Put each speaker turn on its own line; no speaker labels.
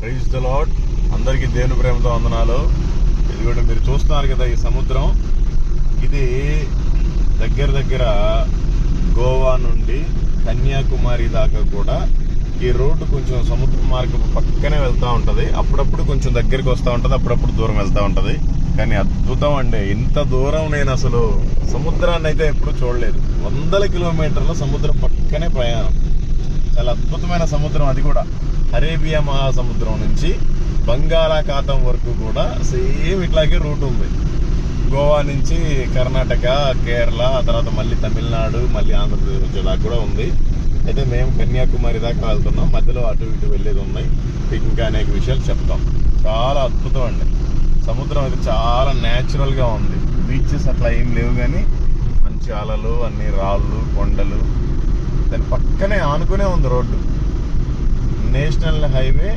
Praise the lord. అందరికీ దేవుని ప్రేమతో వందనాలు. ఇది కూడా మీరు చూస్తున్నారు కదా, ఈ సముద్రం ఇది దగ్గర గోవా నుండి కన్యాకుమారి దాకా కూడా ఈ రోడ్డు కొంచెం సముద్ర మార్గం పక్కనే వెళ్తూ ఉంటుంది. అప్పుడప్పుడు కొంచెం దగ్గరికి వస్తూ ఉంటుంది, అప్పుడప్పుడు దూరం వెళ్తూ ఉంటుంది. కానీ అద్భుతం అండి, ఇంత దూరం నేను అసలు సముద్రాన్ని అయితే ఎప్పుడు చూడలేదు. 100 కిలోమీటర్ల సముద్రం పక్కనే ప్రయాణం. చాలా అద్భుతమైన సముద్రం. అది కూడా అరేబియా మహాసముద్రం నుంచి బంగాళాఖాతం వరకు కూడా సేమ్ ఇట్లాగే రూట్ ఉంది. గోవా నుంచి కర్ణాటక, కేరళ, తర్వాత మళ్ళీ తమిళనాడు, మళ్ళీ ఆంధ్రప్రదేశ్ దాకా కూడా ఉంది. అయితే మేము కన్యాకుమారి దాకా వెళ్తున్నాం. మధ్యలో అటు ఇటు వెళ్ళేది ఉన్నాయి. ఇంకా అనేక విషయాలు చెప్తాం. చాలా అద్భుతం అండి. సముద్రం అయితే చాలా న్యాచురల్గా ఉంది. బీచెస్ అట్లా ఏం లేవు, కానీ మంచి అలలు, అన్ని రాళ్ళు, కొండలు. దాని పక్కనే ఆనుకునే ఉంది రోడ్డు. National highway